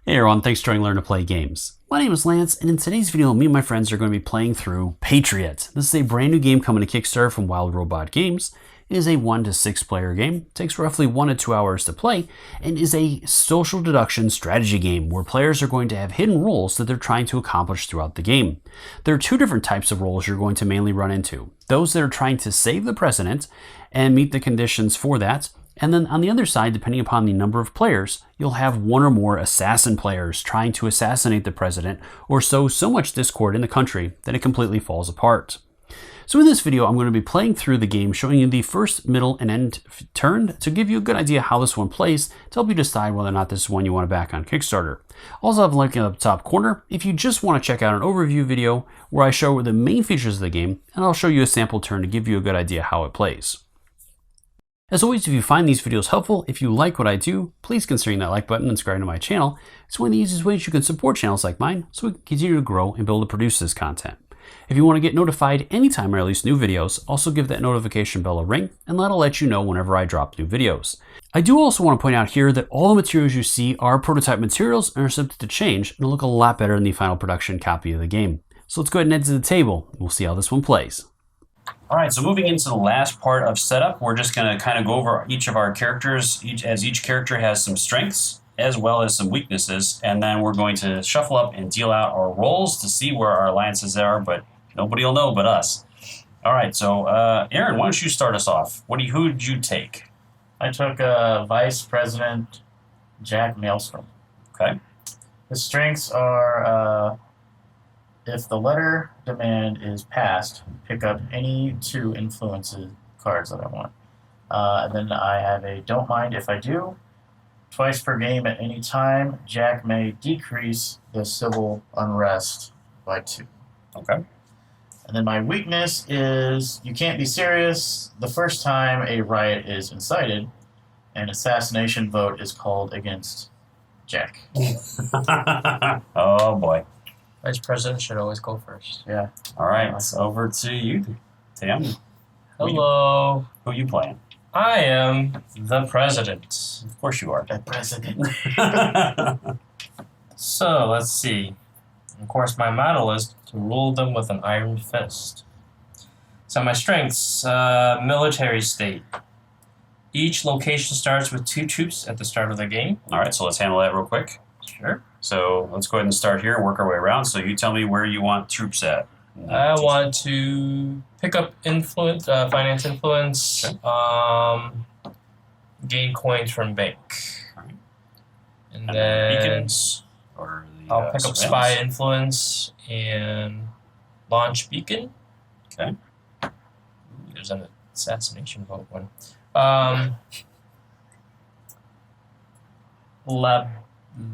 Hey everyone, thanks for joining Learn to Play Games. My name is Lance, and in today's video, me and my friends are going to be playing through Patriot. This is a brand new game coming to Kickstarter from Wild Robot Games. It is a 1 to 6 player game, takes roughly 1 to 2 hours to play, and is a social deduction strategy game where players are going to have hidden roles that they're trying to accomplish throughout the game. There are 2 different types of roles you're going to mainly run into. Those that are trying to save the president and meet the conditions for that, and then on the other side, depending upon the number of players, you'll have 1 or more assassin players trying to assassinate the president or sow so much discord in the country that it completely falls apart. So in this video, I'm going to be playing through the game, showing you the first, middle, and end turn to give you a good idea how this one plays to help you decide whether or not this is one you want to back on Kickstarter. Also have a link in the top corner if you just want to check out an overview video where I show the main features of the game, and I'll show you a sample turn to give you a good idea how it plays. As always, if you find these videos helpful, if you like what I do, please consider hitting that like button and subscribing to my channel. It's one of the easiest ways you can support channels like mine so we can continue to grow and be able to produce this content. If you want to get notified anytime I release new videos, also give that notification bell a ring and that'll let you know whenever I drop new videos. I do also want to point out here that all the materials you see are prototype materials and are subject to change and will look a lot better in the final production copy of the game. So let's go ahead and head to the table. We'll see how this one plays. All right, so moving into the last part of setup, we're just going to kind of go over each of our characters, as each character has some strengths as well as some weaknesses, and then we're going to shuffle up and deal out our rolls to see where our alliances are, but nobody will know but us. All right, so Aaron, why don't you start us off? Who did you take? I took Vice President Jack Maelstrom. Okay. His strengths are if the letter demand is passed, pick up any 2 influences cards that I want. And then I have a don't mind if I do. Twice per game at any time, Jack may decrease the civil unrest by 2. Okay. And then my weakness is you can't be serious the first time a riot is incited. An assassination vote is called against Jack. Oh boy. Vice President should always go first. Yeah. All right, it's over to you, Tim. Hello. Who are you playing? I am the President. Of course you are. The president. So, let's see. Of course, my motto is to rule them with an iron fist. So my strengths, military state. Each location starts with 2 troops at the start of the game. All right, so let's handle that real quick. Sure. So let's go ahead and start here and work our way around. So you tell me where you want troops at. I want to pick up influence, finance influence, Okay. Gain coins from bank. Right. And And then beacons, or the, I'll pick up spy surveillance. influence and launch beacon. Okay. There's an assassination vote one.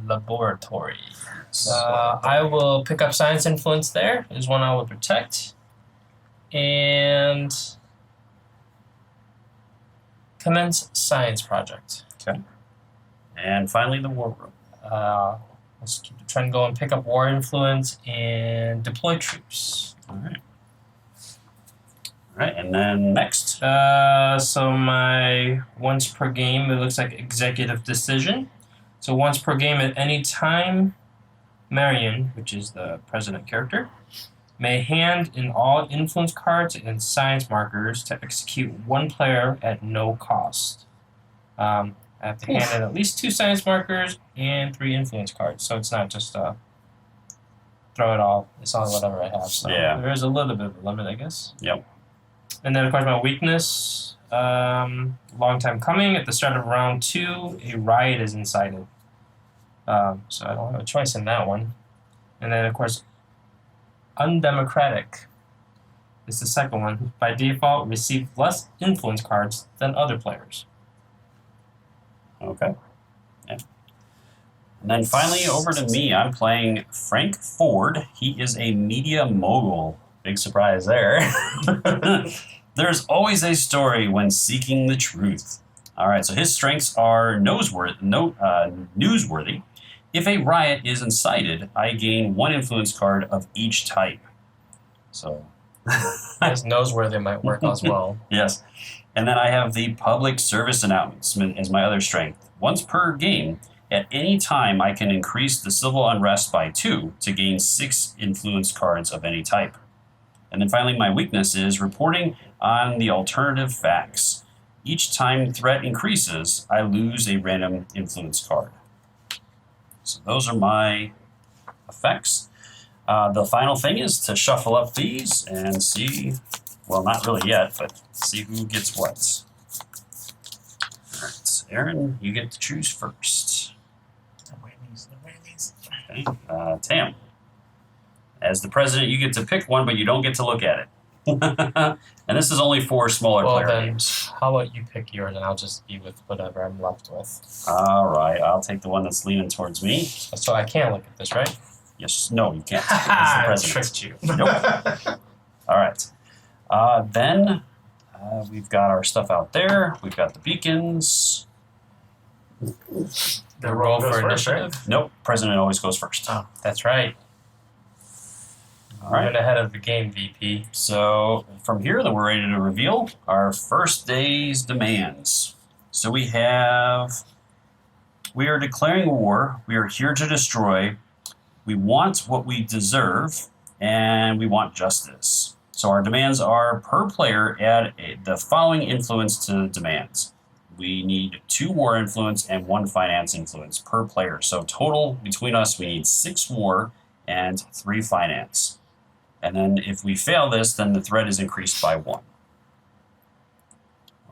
Laboratory. I will pick up science influence there. Is one I will protect. And commence science project. Okay. And finally, the war room. Let's keep the trend going. Pick up war influence and deploy troops. All right. All right, and then next. So my once per game, it looks like executive decision. So once per game at any time, Marion, which is the president character, may hand in all influence cards and science markers to execute 1 player at no cost. I have to hand in at least 2 science markers and 3 influence cards, so it's not just throw it all. It's all whatever I have. So Yeah. there is a little bit of a limit, I guess. Yep. And then, of course, my weakness, long time coming. At the start of round 2, a riot is incited. So I don't have a choice in that one. And then, of course, undemocratic is the second one. By default, receive less influence cards than other players. Okay. Yeah. And then finally, over to me. I'm playing Frank Ford. He is a media mogul. Big surprise there. There's always a story when seeking the truth. All right, so his strengths are newsworthy. If a riot is incited, I gain 1 influence card of each type. So, As noseworthy might work as well. yes. And then I have the public service announcement as my other strength. Once per game, At any time, I can increase the civil unrest by 2 to gain 6 influence cards of any type. And then finally, my weakness is reporting on the alternative facts. Each time threat increases, I lose a random influence card. So those are my effects. The final thing is to shuffle up these and see, well, not really yet, but see who gets what. All right, Aaron, you get to choose first. No whammies. Okay. Tam, as the president, you get to pick one, but you don't get to look at it. And this is only for smaller player games. How about you pick yours and I'll just be with whatever I'm left with. All right, I'll take the one that's leaning towards me. So I can't look at this, right? Yes, no, you can't. I It's the president. tricked you. Nope. All right. Then we've got our stuff out there. We've got the beacons. The roll for initiative. Nope, president always goes first. Oh, that's right. All right. You're ahead of the game, VP. So from here, then we're ready to reveal our first day's demands. So we are declaring war. We are here to destroy. We want what we deserve, and we want justice. So our demands are, per player, add the following influence to demands. We need 2 war influence and 1 finance influence per player. So total between us, we need 6 war and 3 finance. And then if we fail this, then the threat is increased by 1.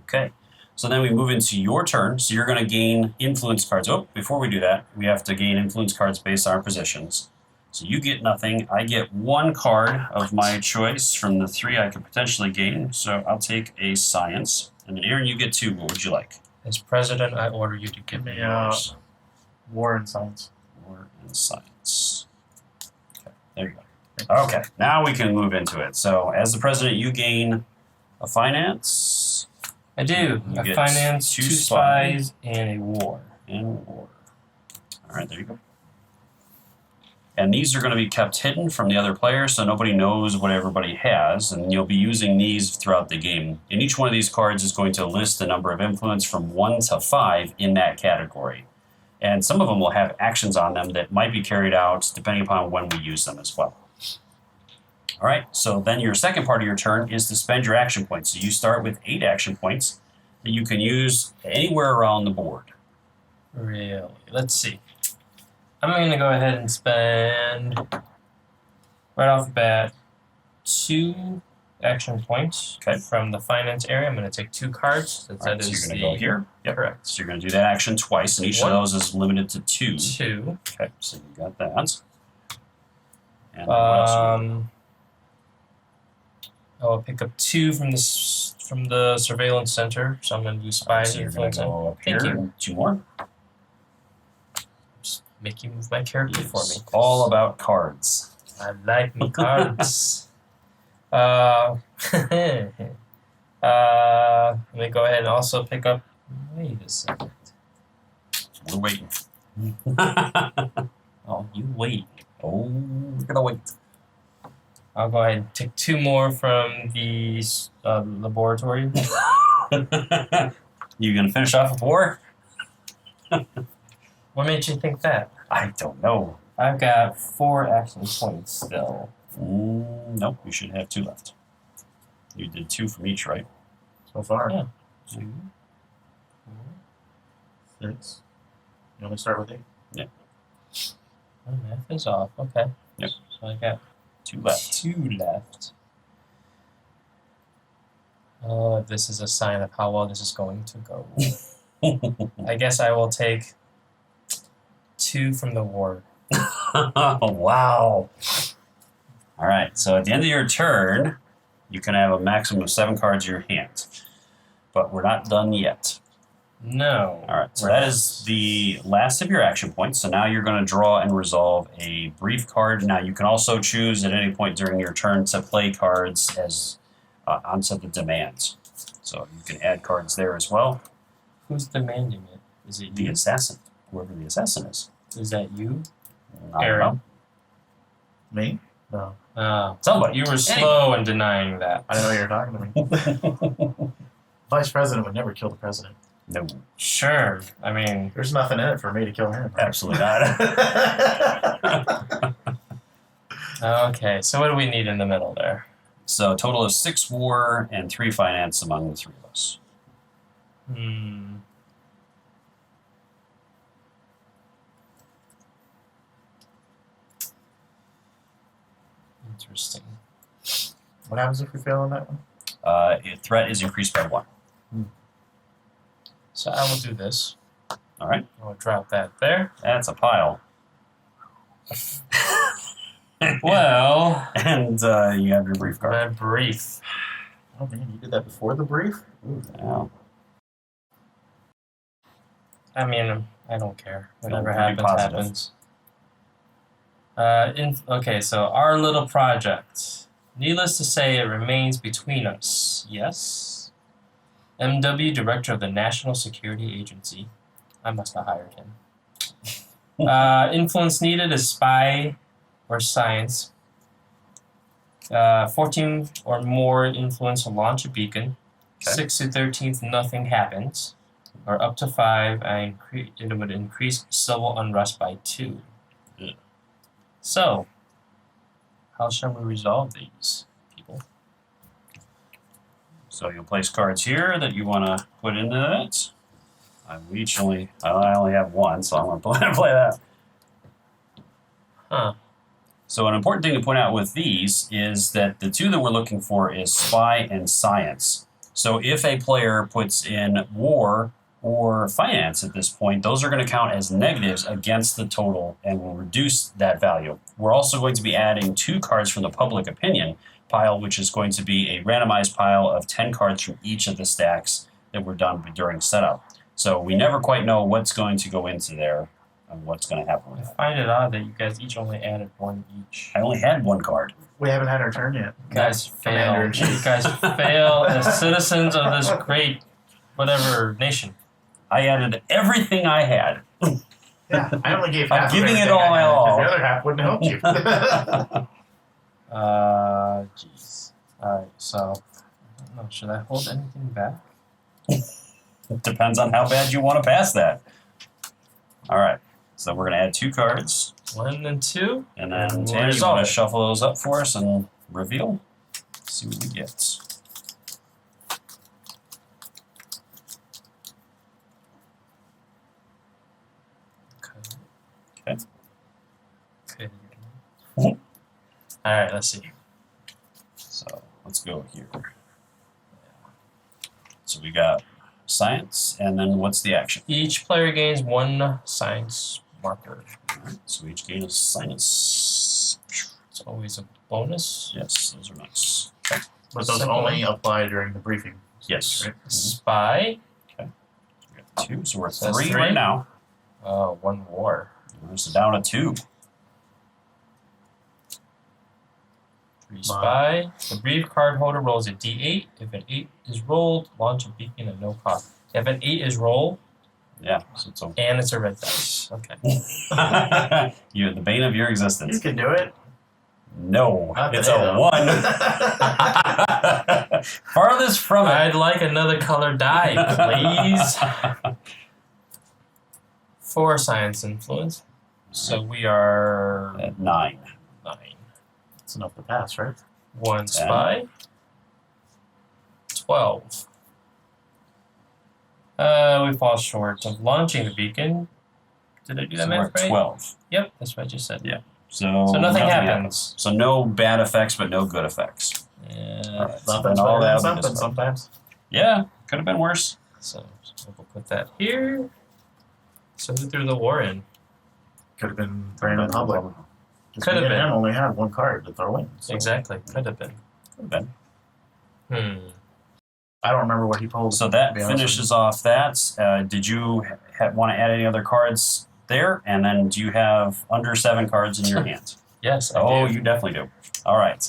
Okay, so then we move into your turn. So you're going to gain influence cards. Oh, before we do that, we have to gain influence cards based on our positions. So you get nothing. I get 1 card of my choice from the 3 I could potentially gain. So I'll take a science. And then Aaron, you get 2. What would you like? As president, I order you to give me yours. War and science. War and science. Okay, there you go. Okay, now we can move into it. So, as the president, you gain a finance. I do. You A get finance, 2 2 spies, and a war. And war. All right, there you go. And these are going to be kept hidden from the other players, so nobody knows what everybody has, and you'll be using these throughout the game. And each one of these cards is going to list the number of influence from 1 to 5 in that category. And some of them will have actions on them that might be carried out depending upon when we use them as well. All right, so then your second part of your turn is to spend your action points. So you start with 8 action points that you can use anywhere around the board. Really? Let's see. I'm going to go ahead and spend, right off the bat, 2 action points from the finance area. I'm going to take 2 cards. So you're going to go here. Yep. Correct. So you're going to do that action twice, and each of those is limited to 2. 2. Okay, so you got that. And what else? I'll pick up 2 from the surveillance center. So I'm going to do spies. So you're going to go up Thank here. you. 2 more. Just make you move my character for me. All about cards. I like me cards. Let me go ahead and also pick up. Wait a second. We're waiting. Oh, you wait. Oh, we're gonna wait. I'll go ahead and take 2 more from the laboratory. You gonna finish off with war? What made you think that? I don't know. I've got 4 action points still. Nope, you should have 2 left. You did 2 from each, right? So far. Yeah. 2, 4, 6. You want me to start with 8? Yeah. My math is off. Okay. Yep. So I got 2 left. 2 left. Oh, this is a sign of how well this is going to go. I guess I will take 2 from the ward. Oh, wow. All right, so at the end of your turn, you can have a maximum of 7 cards in your hand. But we're not done yet. No. All right, so that is the last of your action points. So now you're going to draw and resolve a brief card. Now you can also choose at any point during your turn to play cards as onto the demands. So you can add cards there as well. Who's demanding it? Is it The you? assassin, whoever the assassin is. Is that you? I don't Aaron. know. Me? No. Somebody. You were slow in denying that. I didn't know you were talking to me. Vice president would never kill the president. No, Sure. I mean, There's nothing in it for me to kill him. Right? absolutely not. okay. So what do we need in the middle there? So a total of 6 war and 3 finance among the 3 of us. Hmm. Interesting. What happens if we fail on that one? Threat is increased by 1. So I will do this. All right. I'll drop that there. That's a pile. Well, And you have your brief card. my brief. Oh man, you did that before the brief? Yeah. I mean, I don't care. Whatever Don't be happens, happens. Okay, so our little project. Needless to say, it remains between us. Yes. MW, Director of the National Security Agency. I must have hired him. Influence needed is spy or science. 14 or more influence to launch a beacon. Okay. 6 to 13th, nothing happens. Or up to 5, it would increase civil unrest by 2. Yeah. So, how shall we resolve these, people? So you'll place cards here that you want to put into that. I only have 1, so I'm going to play that. Huh. So an important thing to point out with these is that the 2 that we're looking for is spy and science. So if a player puts in war or finance at this point, those are going to count as negatives against the total and will reduce that value. We're also going to be adding 2 cards from the public opinion pile, which is going to be a randomized pile of 10 cards from each of the stacks that were done during setup. So we never quite know what's going to go into there and what's going to happen with I that. find it odd that you guys each only added 1 each. I only had 1 card. We haven't had our turn yet. You guys fail. Commander-in-Chief. You guys fail as citizens of this great whatever nation. I added everything I had. Yeah, I only gave I'm half. giving of it everything all I my had, 'cause all. The other half wouldn't help you. Jeez. Alright, so, I don't know, should I hold anything back? It depends on how bad you want to pass that. All right. So we're going to add 2 cards. 1 and 2. And then, We'll Tanner, you resolve want it. to shuffle those up for us and reveal? See what we get. Okay. Okay. Alright, let's see. So let's go here. So we got science, and then what's the action? Each player gains 1 science marker. All right. So each gain is science. It's always a bonus. Yes, those are nice. But those Second only one. apply during the briefing. Yes. Right? Spy. We got 2, so we're at So that's 3 3. right now. 1 war. We're just down to 2. 3 spy. The brief card holder rolls a d8. If an 8 is rolled, launch a beacon at no cost. If an 8 is rolled, Yeah, so it's a and it's a red dice. Okay. you're the bane of your You existence. can do it. No, Not it's today, a though. 1. Farthest from it. I'd like another color die, please. 4 science influence. So we are At 9. 9. It's enough to pass, right? 1 spy. 12. We fall short of launching the beacon. Did I do that So we're math at right? 12. Yep, that's what I just said. Yeah. So nothing happens. So no bad effects, but no good effects. Yeah. All right. So Something's then all better than that will be something discarded. sometimes. Yeah, could have been worse. So we'll put that here. So who threw the war in? Could have been random public. Could have been. Him only had 1 card to throw in. So Exactly. Could have been. Could have been. I don't remember what he pulled. So that to be honest with finishes off that. Did you want to add any other cards there? And then do you have under 7 cards in your hand? Yes, I Oh, do. you definitely do. All right.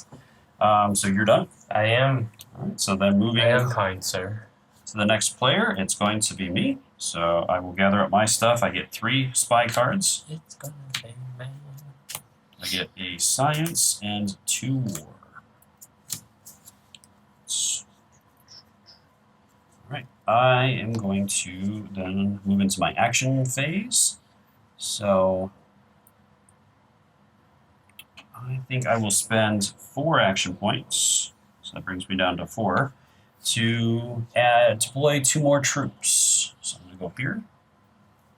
So you're done? I am. All right. So then moving I am kind, sir. to the next player, it's going to be me. So I will gather up my stuff. I get 3 spy cards. It's gonna be man. I get a science and 2 war. Right. I am going to then move into my action phase. So I think I will spend 4 action points. So that brings me down to 4 to deploy 2 more troops. So I'm going to go here.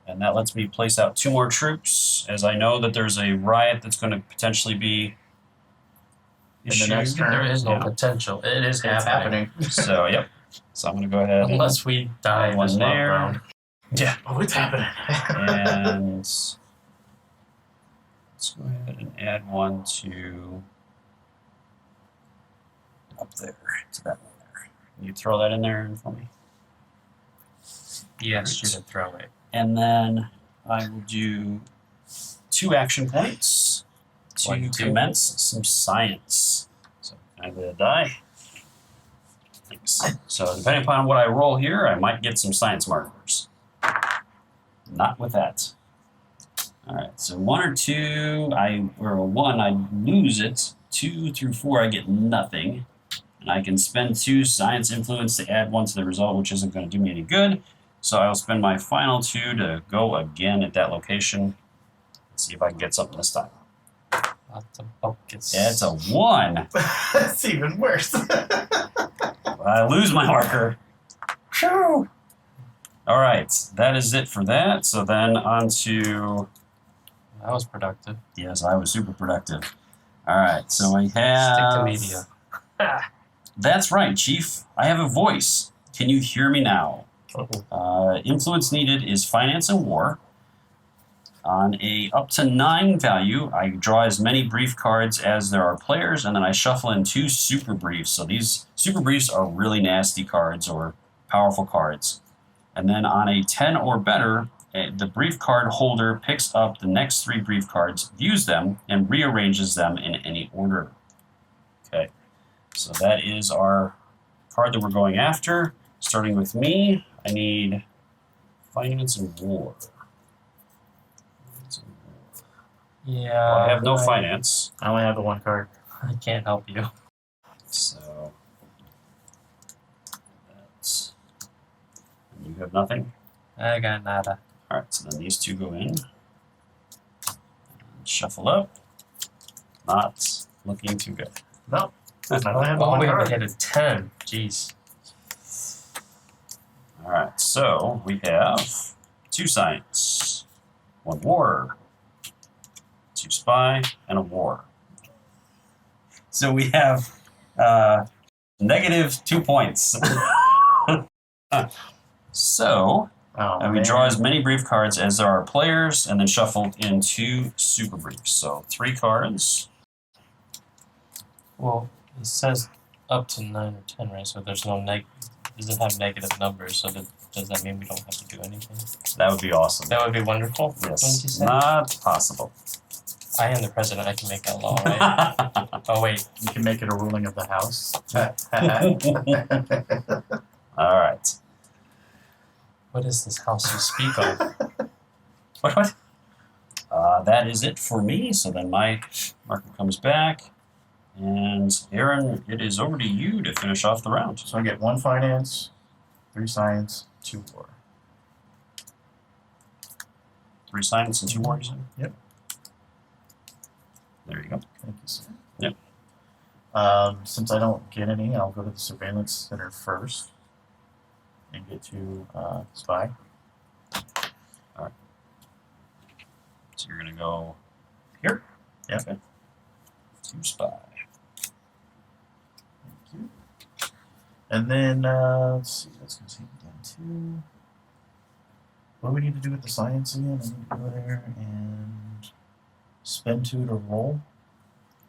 And that lets me place out 2 more troops, as I know that there's a riot that's going to potentially be In the next turn, There is no Yeah. potential. It is it's happening. So, yep. So I'm going to go ahead. Unless we die in One this there. round. Yeah. Oh, it's happening. And let's go ahead and add 1 to up there, to that one there. Can you throw that in there for me? Yes, you can throw it. And then I will do 2 action points to 1, 2. commence some science. So can I get a die? Thanks. So depending upon what I roll here, I might get some science markers. Not with that. All right, so 1 or 2, or 1, I lose it. 2 through 4, I get nothing. And I can spend 2 science influence to add 1 to the result, which isn't going to do me any good. So I'll spend my final 2 to go again at that location. Let's see if I can get something this time. Lots of buckets. Yeah, it's a 1. It's even worse. I lose my marker. Shoo! All right, that is it for that. So then on to... That was productive. Yes, I was super productive. All right, so we have... Stick to media. That's right, Chief. I have a voice. Can you hear me now? Uh-oh. Influence needed is finance and war. On a up to 9 value, I draw as many brief cards as there are players, and then I shuffle in 2 super briefs. So these super briefs are really nasty cards or powerful cards. And then on a 10 or better, the brief card holder picks up the next 3 brief cards, views them, and rearranges them in any order. Okay, so that is our card that we're going after. Starting with me, I need finance and war. Yeah. Well, I have no finance, I only have the 1 card. I can't help you. so that's. And you have nothing? I got nada. Alright, so then these 2 go in. And shuffle up. Not looking too good. No. I only have the Oh, 1 we have card. to hit a 10. Jeez. Alright, so we have 2 science, 1 war, 2 spy, and a war. So we have negative 2 points. So, Oh, and we man. draw as many brief cards as there are players, and then shuffle in 2 super briefs. So 3 cards. Well, it says up to 9 or 10, right? So there's no doesn't have negative numbers, so does that mean we don't have to do anything? That would be awesome. That would be wonderful, wouldn't you Yes, say? not possible. I am the president, I can make that law, right? Oh, wait. You can make it a ruling of the House. All right. What is this house you speak of? What? That is it for me. So then my marker comes back. And Aaron, it is over to you to finish off the round. So I get 1 finance, 3 science, 2 war. 3 science and 2 wars. Yep. There you go. Thank you, sir. Yep. Since I don't get any, I'll go to the surveillance center first and get to spy. So you're going to go here? Yep. Okay. To spy. Thank you. And then, let's see, that's going to take me down to... What do we need to do with the science again? I need to go there and spend 2 to roll.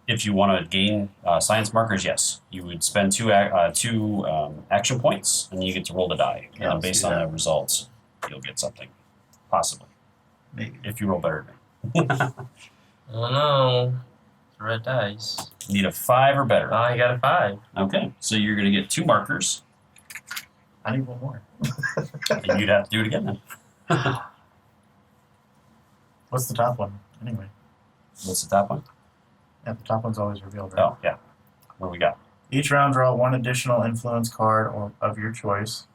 If you want to gain science markers, yes. You would spend 2 action points, and you get to roll the die. Yeah, And let's based do on that. the results, you'll get something. Possibly. Maybe. If you roll better than me. I don't know. It's red dice. Need a 5 or better. I got a 5. Okay, so you're going to get 2 markers, I need 1 more. and you'd have to do it again then. What's the top one, anyway? What's the top one? Yeah, the top one's always revealed, right? Oh, yeah. What do we got? Each round, draw 1 additional influence card or of your choice.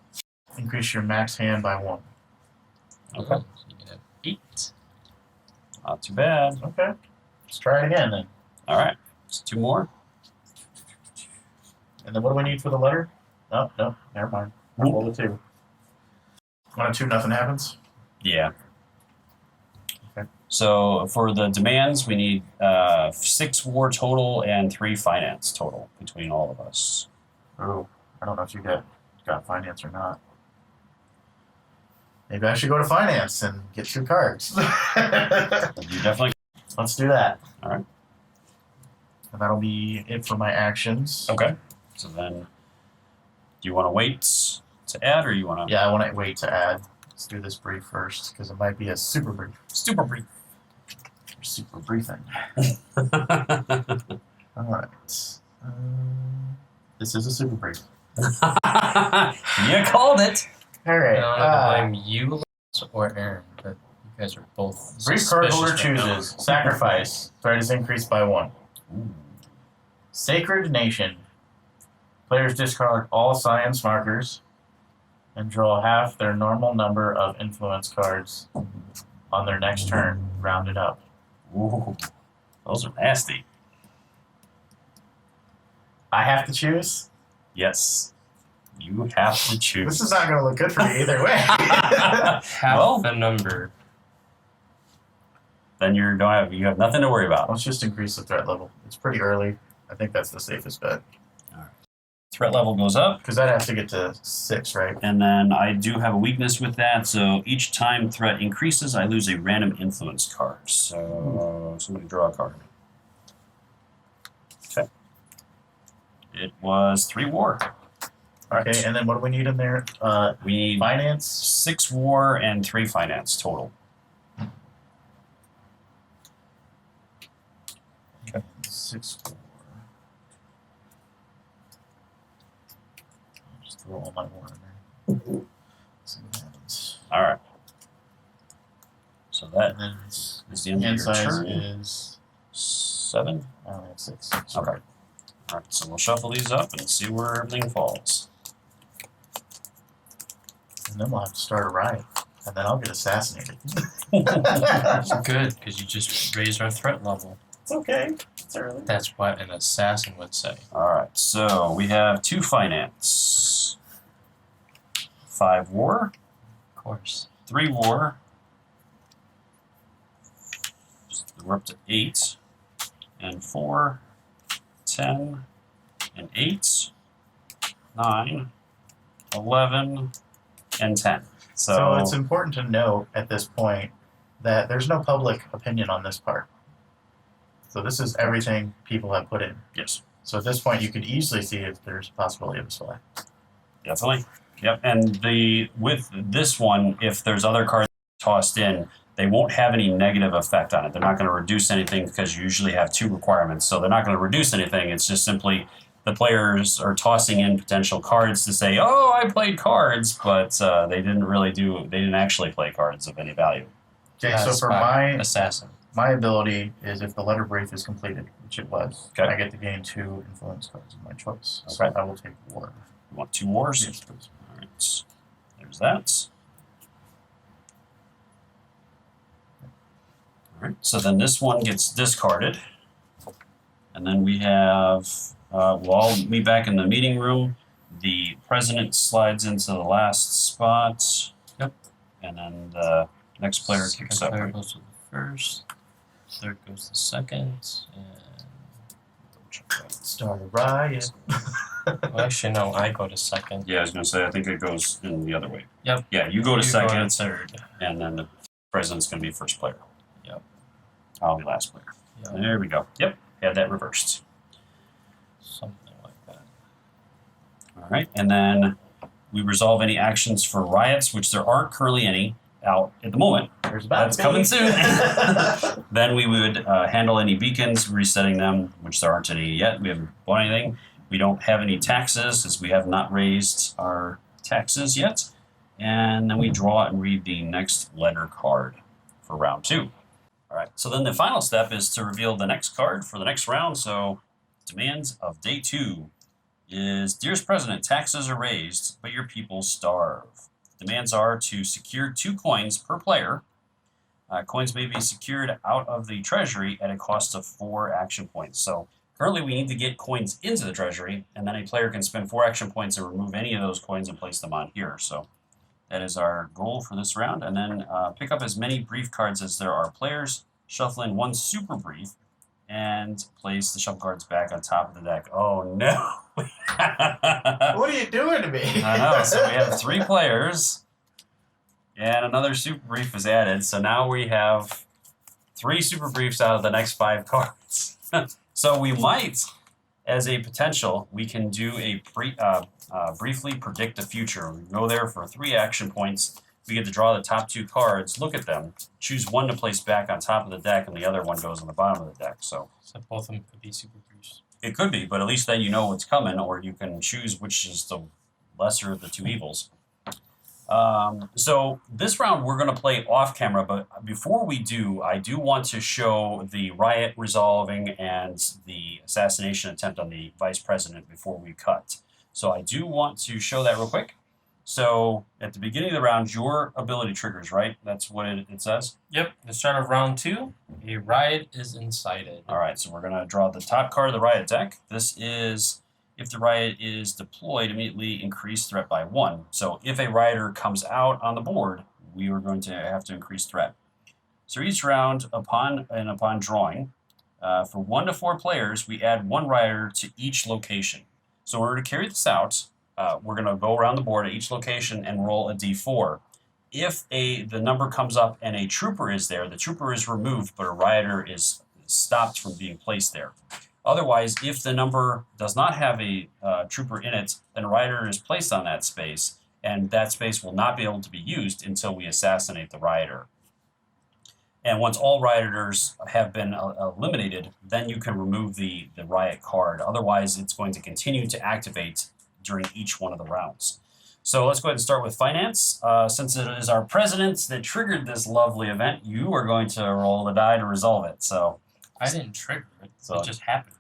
increase your max hand by 1. Okay. So you have 8. Not too bad. Okay. Let's try it again then. All right. Just 2 more. And then what do we need for the letter? No, never mind. I'll roll a 2. On a 2, nothing happens? Yeah. Okay. So for the demands, we need 6 war total and 3 finance total between all of us. Oh, I don't know if you got finance or not. Maybe I should go to finance and get 2 cards. You definitely. Let's do that. All right. And that'll be it for my actions. Okay. So then, do you want to wait to add, or you want to? Yeah, I want to wait to add. Let's do this brief first, because it might be a super brief. Super brief. Or super briefing. All right. This is a super brief. You called it. All right. I don't know if I'm you or Aaron, but you guys are both. Brief card holder suspicious right now. chooses. Sacrifice. Threat is increased by 1. Ooh. Sacred Nation. Players discard all science markers and draw half their normal number of influence cards on their next turn, rounded up. Ooh. Those are nasty. I have to choose? Yes. You have to choose. This is not going to look good for me either way. Half Well- the number. Then you have nothing to worry about. Let's just increase the threat level. It's pretty early. I think that's the safest bet. Threat level goes up. Because I'd have to get to 6, right? And then I do have a weakness with that, so each time threat increases, I lose a random influence card. So somebody draw a card. Okay. It was 3 war. All Okay, right. and then what do we need in there? We need Finance? 6 war and 3 finance total. Okay. 6 war. I'll just throw all my war in there. See what happens. All right. So that And then it's, is the end of hand your size turn. is 7. I only have 6. Okay. All right, so we'll shuffle these up and see where everything falls. And then we'll have to start a riot. And then I'll get assassinated. That's good, because you just raised our threat level. It's okay. It's early. That's what an assassin would say. All right, so we have 2 finance, 5 war, Of course. 3 war. We're up to 8, and 4, 10, and 8, 9, 11, and 10. So it's important to note at this point that there's no public opinion on this part. So this is everything people have put in. Yes, So at this point, you could easily see if there's a possibility of a select. definitely. Yep, and with this one, if there's other cards tossed in, they won't have any negative effect on it. They're not going to reduce anything because you usually have 2 requirements. So they're not going to reduce anything. It's just simply the players are tossing in potential cards to say, oh, I played cards, but they didn't actually play cards of any value. Okay, so That's for my assassin. ability is if the letter brief is completed, which it was, Okay. I get to gain 2 influence cards of my choice. Okay. So I will take war. You want 2 wars? Yes, please. All right, there's that. All right, so then this one gets discarded. And then we have, we'll all meet back in the meeting room. The president slides into the last spot. Yep. And then the next player Second kicks up. player Right? goes to the first. Third goes to the second. And Start a riot. well, actually, no, I go to second. Yeah, I was going to say, I think it goes in the other way. Yep. Yeah, you go to second, third. and then the president's going to be first player. Yep. I'll be last player. Yep. There we go. Yep, had that reversed. Something like that. All right, and then we resolve any actions for riots, which there aren't currently any out at the moment. There's about That's coming soon. Then we would handle any beacons, resetting them, which there aren't any yet. We haven't bought anything. We don't have any taxes, as we have not raised our taxes yet. And then we draw and read the next letter card for round 2. All right, so then the final step is to reveal the next card for the next round. So demands of day 2 is, Dearest President, taxes are raised, but your people starve. Demands are to secure 2 coins per player. Coins may be secured out of the treasury at a cost of 4 action points. So currently we need to get coins into the treasury, and then a player can spend 4 action points and remove any of those coins and place them on here. So that is our goal for this round. And then pick up as many brief cards as there are players. Shuffle in 1 super brief and place the shuffle cards back on top of the deck. Oh no! What are you doing to me? I know. So we have 3 players, and another super brief is added. So now we have 3 super briefs out of the next 5 cards. So we might, as a potential, we can do a briefly predict the future. We go there for 3 action points. We get to draw the top 2 cards, look at them, choose one to place back on top of the deck, and the other one goes on the bottom of the deck. So both of them could be super briefs. it could be, but at least then you know what's coming, or you can choose which is the lesser of the 2 evils. So this round we're going to play off camera, but before we do, I do want to show the riot resolving and the assassination attempt on the vice president before we cut. So I do want to show that real quick. So at the beginning of the round, your ability triggers, right? That's what it says? Yep. The start of round 2, a riot is incited. All right, so we're going to draw the top card of the riot deck. This is, if the riot is deployed, immediately increase threat by 1. So if a rioter comes out on the board, we are going to have to increase threat. So each round, upon drawing, for 1 to 4 players, we add 1 rioter to each location. So in order to carry this out, we're going to go around the board at each location and roll a d4. If the number comes up and a trooper is there, the trooper is removed, but a rioter is stopped from being placed there. Otherwise, if the number does not have a trooper in it, then a rioter is placed on that space, and that space will not be able to be used until we assassinate the rioter. And once all rioters have been eliminated, then you can remove the riot card. Otherwise, it's going to continue to activate during each one of the rounds. So let's go ahead and start with finance. Since it is our president that triggered this lovely event, you are going to roll the die to resolve it. So I didn't trigger it. So it just happened.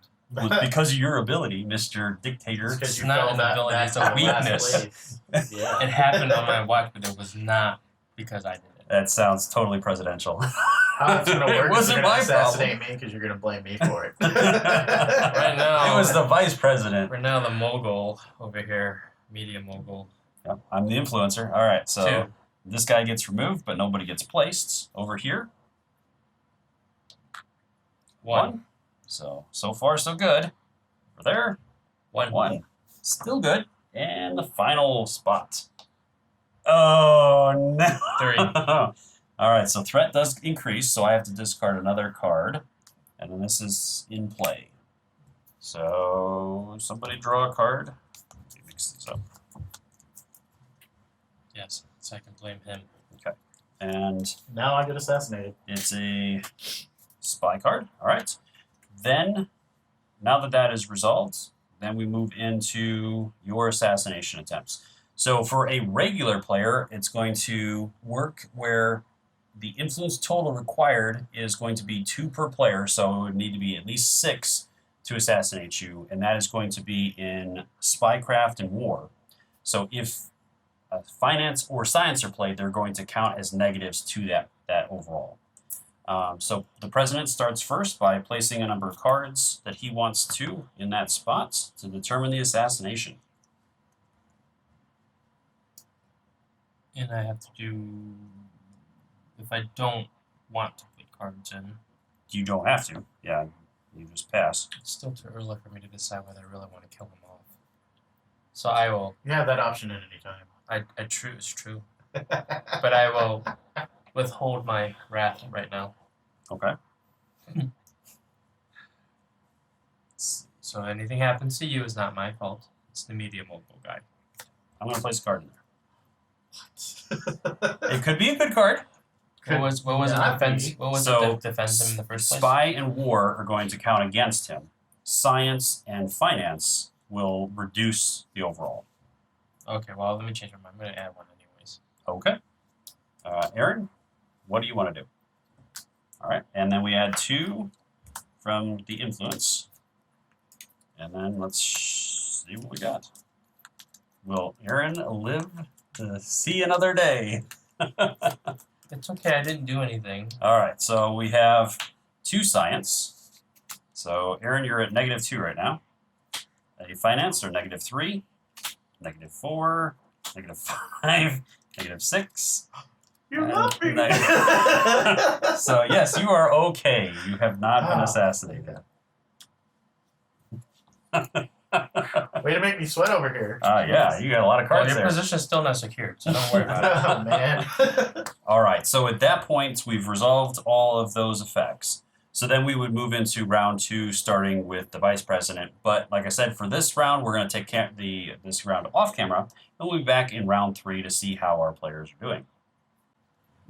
because of your ability, Mr. Dictator. It's not an ability, it's a weakness. Yeah. It happened on my watch, but it was not because I did it. That sounds totally presidential. How it's going to work It wasn't is you're going my to assassinate me because you're going to blame me for it. Right now, It was the vice president. right now the mogul over here, media mogul. Yeah, I'm the influencer. All right, so 2. this guy gets removed, but nobody gets placed. Over here, 1. So far, so good. Over there, 1. 1. Still good. And the final spot. Oh, no. 3. All right, so threat does increase, so I have to discard another card. And then this is in play. So somebody draw a card. Let me mix this up. Yes, so I can blame him. Okay. And Now I get assassinated. it's a spy card. All right. Then, now that that is resolved, then we move into your assassination attempts. So for a regular player, it's going to work where the influence total required is going to be 2 per player, so it would need to be at least 6 to assassinate you, and that is going to be in spycraft and war. So if finance or science are played, they're going to count as negatives to that overall. So the president starts first by placing a number of cards that he wants to in that spot to determine the assassination. And I have to do, if I don't want to put cards in, You don't have to. Yeah, you just pass. it's still too early for me to decide whether I really want to kill him off. So I will, You have that option at any time. it's true. But I will withhold my wrath right now. Okay. So anything happens to you is not my fault. It's the media mogul guy. I'm going to place a card in there. It could be a good card. What was the not defense? be. What was So, the defense him in the first place? Spy and war are going to count against him. Science and finance will reduce the overall. Okay, well let me change my mind. I'm gonna add 1 anyways. Okay. Aaron, what do you want to do? All right, and then we add 2 from the influence. And then let's see what we got. Will Aaron live to see another day. It's okay. I didn't do anything. All right, so we have 2 science. So Aaron, you're at -2 right now. A finance are -3, -4, -5, -6. You love me. So yes, you are okay. You have not been assassinated. Way to make me sweat over here. Yeah, you got a lot of Well, cards your there. position's still not secured, so don't worry about it. Oh, man. All right, so at that point, we've resolved all of those effects. So then we would move into round 2, starting with the vice president. But like I said, for this round, we're going to take this round off camera, and we'll be back in round 3 to see how our players are doing.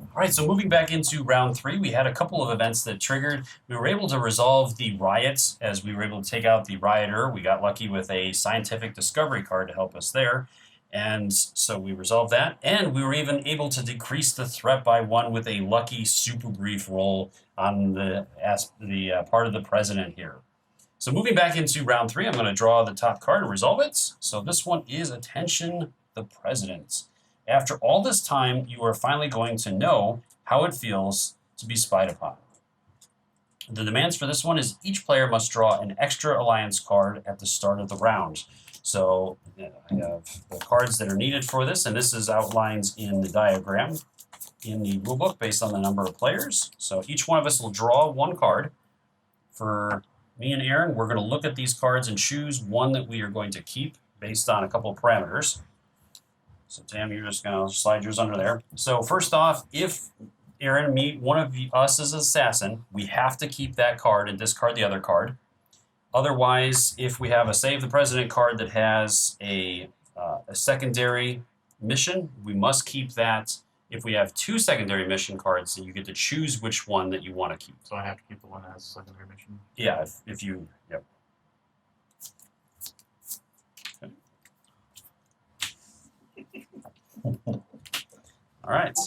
All right, so moving back into round 3, we had a couple of events that triggered. We were able to resolve the riots as we were able to take out the rioter. We got lucky with a scientific discovery card to help us there. And so we resolved that. And we were even able to decrease the threat by 1 with a lucky super brief roll on the part of the president here. So moving back into round 3, I'm going to draw the top card and resolve it. So this one is Attention the President. After all this time, you are finally going to know how it feels to be spied upon. The demands for this one is each player must draw an extra alliance card at the start of the round. So I have the cards that are needed for this, and this is outlined in the diagram in the rulebook based on the number of players. So each one of us will draw 1 card. For me and Aaron, we're going to look at these cards and choose one that we are going to keep based on a couple of parameters. So Tam, you're just going to slide yours under there. So first off, if Aaron, one of us as an assassin, we have to keep that card and discard the other card. Otherwise, if we have a Save the President card that has a secondary mission, we must keep that. If we have 2 secondary mission cards, then you get to choose which one that you want to keep. So I have to keep the one that has a secondary mission? Yeah, if you, yep. All right,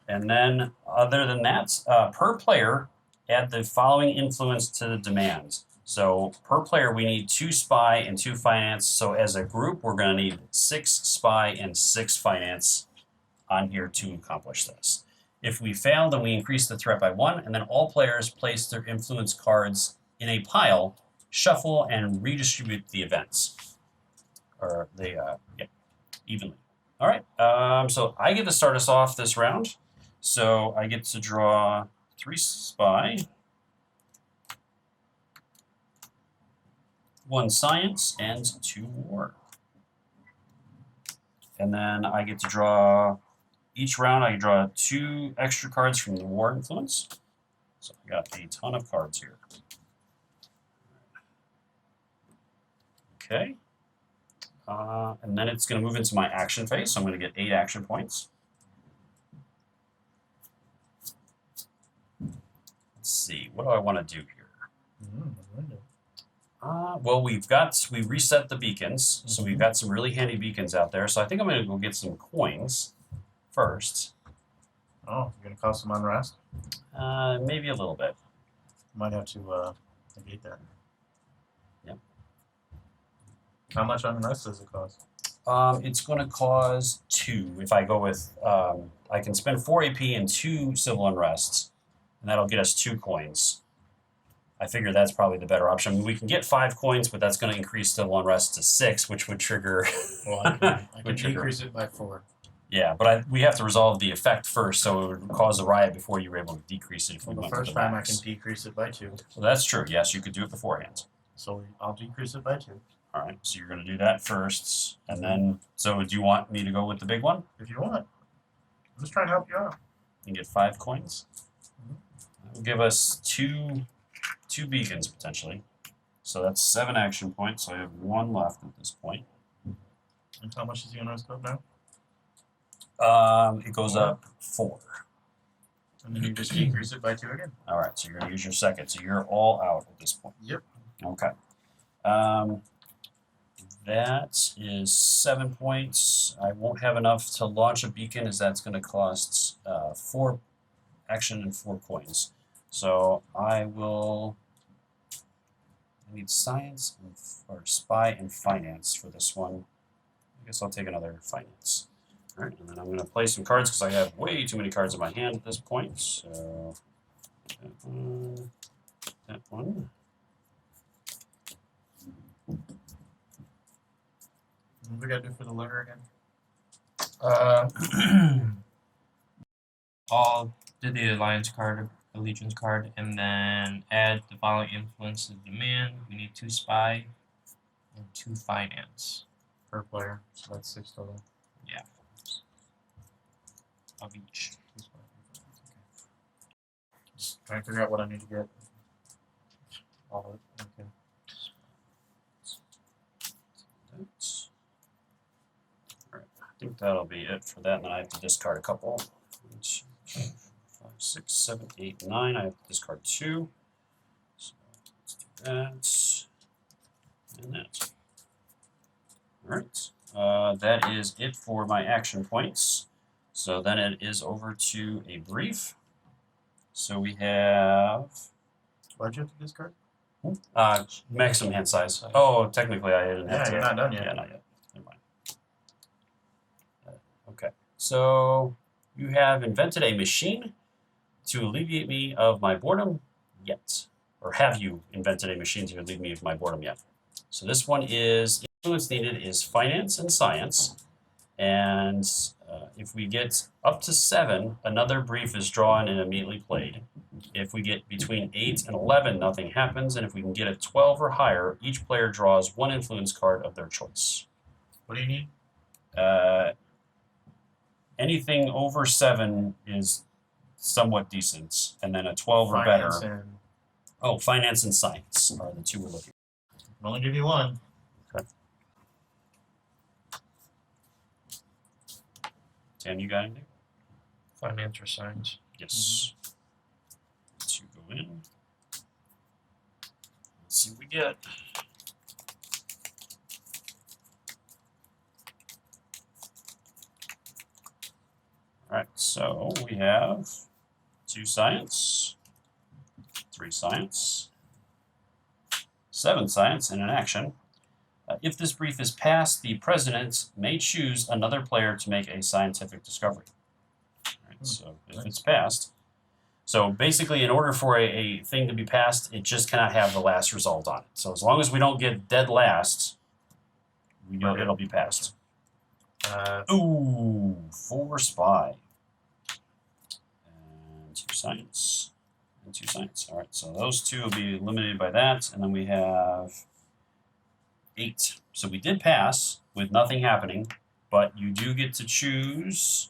and then other than that, per player, add the following influence to the demands. So per player, we need 2 spy and 2 finance. So as a group, we're going to need 6 spy and 6 finance on here to accomplish this. If we fail, then we increase the threat by 1, and then all players place their influence cards in a pile, shuffle, and redistribute the events, or evenly. All right, so I get to start us off this round. So I get to draw 3 spy, 1 science, and 2 war. And then I get to draw, each round I draw 2 extra cards from the war influence. So I got a ton of cards here. Okay. And then it's going to move into my action phase, so I'm going to get 8 action points. Let's see, what do I want to do here? Well, we reset the beacons, so we've got some really handy beacons out there. So I think I'm going to go get some coins first. Oh, you're going to cause some unrest? Maybe a little bit. Might have to negate that. Yep. How much unrest does it cause? It's going to cause 2. If I go with, I can spend 4 AP and 2 civil unrests, and that'll get us 2 coins. I figure that's probably the better option. I mean, we can get 5 coins, but that's going to increase civil unrest to 6, which would trigger. Well, I can decrease it by 4. Yeah, but we have to resolve the effect first, so it would cause a riot before you were able to decrease it. If we Well, the went to first the time max. I can decrease it by 2. So that's true. Yes, you could do it beforehand. So I'll decrease it by 2. All right, so you're going to do that first, and then. So do you want me to go with the big one? If you want. I'm just trying to help you out. And get 5 coins. That'll give us two beacons potentially. So that's 7 action points. So I have 1 left at this point. And how much is the unrest code now? It goes up 4. And then you just decrease it by 2 again. All right, so you're going to use your second. So you're all out at this point. Yep. Okay. That is 7 points. I won't have enough to launch a beacon, as that's going to cost 4 action and 4 coins. So I need science or spy and finance for this one. I guess I'll take another finance. All right, and then I'm going to play some cards because I have way too many cards in my hand at this point. So that one, that one. What do we gotta do for the letter again? I'll do the alliance card, allegiance card, and then add the following influence to demand. We need 2 spy and 2 finance. Per player, so that's 6 total. Yeah. Of each. Just trying to figure out what I need to get. All of it. Okay. That's, all right, I think that'll be it for that. And then I have to discard a couple. 1, 2, 3, 4, 5, 6, 7, 8, 9. I have to discard 2. So let's do that. And that. All right. That is it for my action points. So then it is over to a brief. So we have Why'd you have to discard? maximum hand size. Oh, technically I didn't have Yeah, to. you're not done yet. Yeah, not yet. Never mind. Okay. So you have invented a machine to alleviate me of my boredom yet. Or have you invented a machine to relieve me of my boredom yet? So this one is influence needed is finance and science. And if we get up to 7, another brief is drawn and immediately played. If we get between 8 and 11, nothing happens. And if we can get a 12 or higher, each player draws 1 influence card of their choice. What do you need? Anything over 7 is somewhat decent. And then a 12 or Finance better. and Oh, finance and science are the 2 we're looking I can only give you 1. Okay. Sam, you got anything? Finance or science. Yes. 2 go in. Let's see what we get. All right, so we have 2 science, 3 science, 7 science, and an action. If this brief is passed, the president may choose another player to make a scientific discovery. All right, so if it's passed. So basically, in order for a thing to be passed, it just cannot have the last result on it. So as long as we don't get dead last, we know it'll be passed. Ooh, 4 spy. And 2 science. And 2 science. All right, so those 2 will be eliminated by that. And then we have 8. So we did pass with nothing happening, but you do get to choose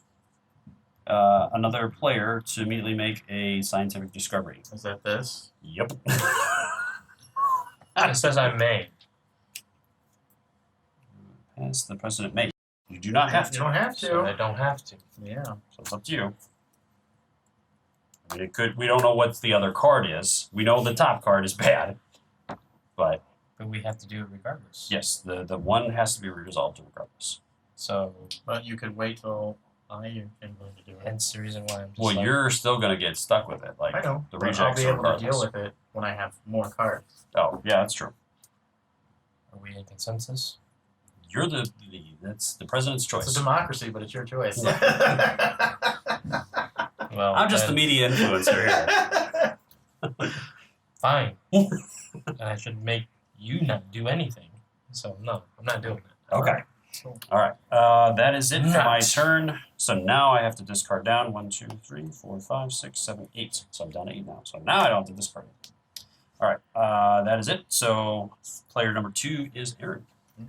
another player to immediately make a scientific discovery. Is that this? Yep. It says I may. As the president may. You do not have to. You don't have to. So I don't have to. Yeah. So it's up to you. I mean, it could. We don't know what the other card is. We know the top card is bad, but But we have to do it regardless. yes, the one has to be resolved regardless. So But you could wait till I am going to do it. hence the reason why I'm just Well, like, you're still gonna get stuck with it. Like I know. the but rejects I'll be able to regardless. deal with it when I have more cards. Oh, yeah, that's true. are we in consensus? You're that's the president's choice. It's a democracy, but it's your choice. Well, I'm just the then media influencer here. fine. And I should make you not do anything. So no, I'm not doing that. Okay. Cool. All right. That is it for my Nuts. turn. So now I have to discard down 1, 2, 3, 4, 5, 6, 7, 8. So I'm down to 8 now. So now I don't have to discard it. All right. That is it. So player number 2 is Aaron.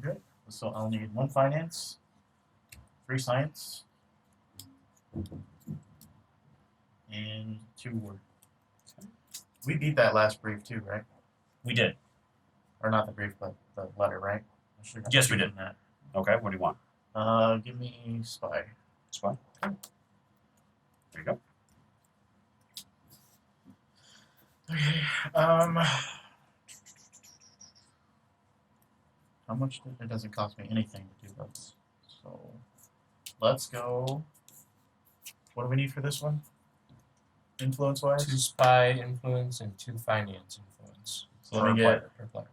Okay. So I'll need 1 finance, 3 science, and 2 word. Okay. We beat that last brief too, right? We did. Or not the brief, but the letter, right? I should've got Yes, we two did. on that. Okay. What do you want? Give me spy. Spy. Okay. There you go. Okay. How much? It doesn't cost me anything to do this. So let's go. What do we need for this one? Influence 2 wise? spy influence and 2 finance influence. So let me get Per player.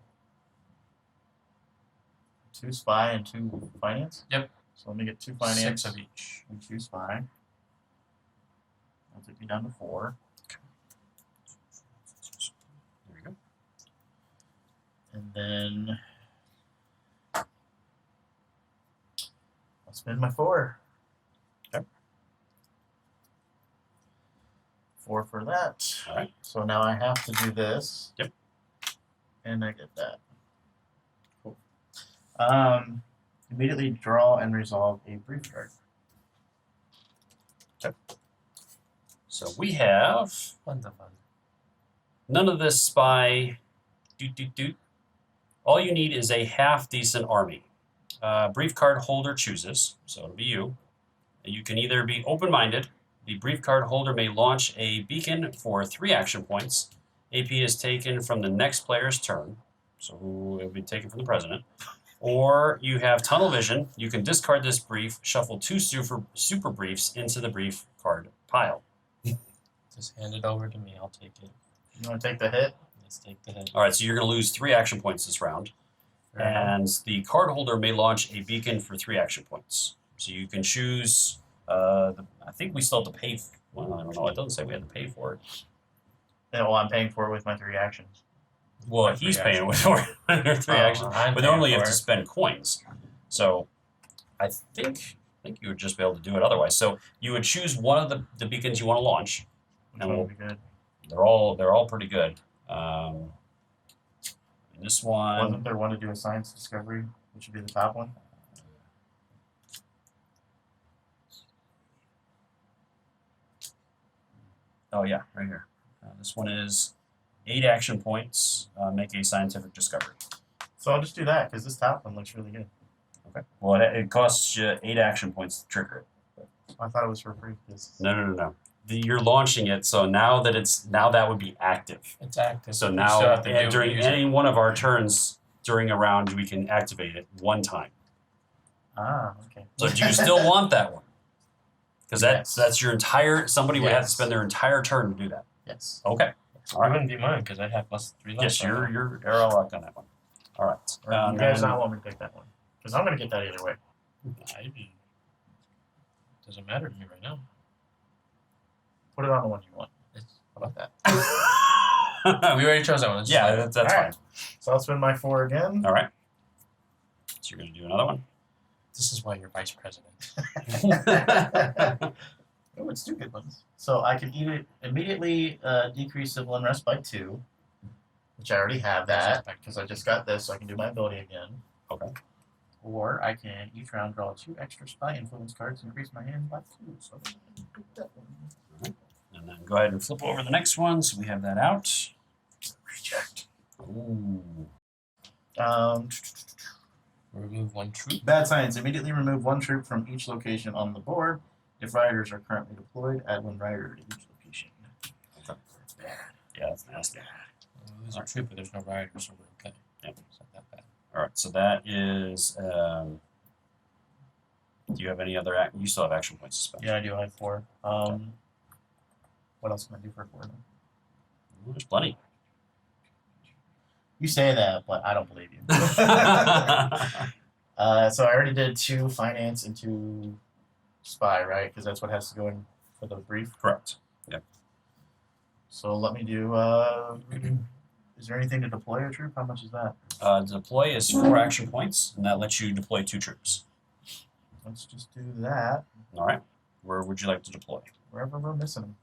2 spy and 2 finance? Yep. So let me get 2 finance. 6 of each. And 2 spy. That'll take me down to 4. There we go. And then I'll spend my 4. Okay. 4 for that. All right. So now I have to do this. Yep. And I get that. Cool. Immediately draw and resolve a brief card. Okay. So we have none of this spy. All you need is a half decent army. Brief card holder chooses, so it'll be you. You can either be open-minded. The brief card holder may launch a beacon for 3 action points. AP is taken from the next player's turn, so it will be taken from the president. Or you have tunnel vision. You can discard this brief, shuffle 2 super briefs into the brief card pile. Just hand it over to me. I'll take it. You want to take the hit? Let's take the hit. All right, so you're going to lose 3 action points this round. And the card holder may launch a beacon for 3 action points. So you can choose. I think we still have to pay. Well, I don't know. It doesn't say we have to pay for it. Yeah, well, I'm paying for it with my 3 actions. Well, he's paying for it. 3 actions. But normally you have to spend coins. So I think you would just be able to do it otherwise. So you would choose one of the beacons you want to launch. Which one would be good? They're all pretty good. This one. Wasn't there one to do a science discovery, which would be the top one? Oh yeah, right here. This one is 8 action points. Make a scientific discovery. So I'll just do that because this top one looks really good. Okay. Well, it costs you 8 action points to trigger it. I thought it was for free. No. You're launching it, so now that would be active. It's active. So now, during any one of our turns during a round, we can activate it 1 time. Ah, okay. So do you still want that one? Because that's your entire. Somebody would have to Yes. spend their entire turn to do that. Yes. Okay. All right. It wouldn't be mine because I'd have plus 3 left. Yes, you're all luck on that one. All right. Or you guys not want me to take that one? Because I'm going to get that either way. Doesn't matter to me right now. Put it on the one you want. How about that? We already chose that one. Yeah, that's All fine. right. So I'll spend my 4 again. All right. So you're going to do another one. This is why you're vice president. Oh, it's 2 good ones. So I can either immediately decrease civil unrest by 2, which I already have that because I just got this, so I can do my ability again. Okay. Or I can each round draw 2 extra spy influence cards and increase my hand by 2. So I'm gonna do that one. And then go ahead and flip over the next one. So we have that out. Reject. Ooh. Remove 1 troop. Bad science. Immediately remove 1 troop from each location on the board. If riders are currently deployed, add 1 rider to each location. Okay. That's bad. Yeah, that's nasty. There's a troop, but there's no rider, so we're okay. Yep. It's not that bad. All right. So that is. Do you have any other? You still have action points to spend. Yeah, I do. I have 4. What else can I do for 4 then? There's plenty. You say that, but I don't believe you. So I already did 2 finance and 2 spy, right? Because that's what has to go in for the brief. Correct. Yep. So let me do. Is there anything to deploy a troop? How much is that? Deploy is 4 action points, and that lets you deploy 2 troops. Let's just do that. All right. Where would you like to deploy? Wherever we're missing them.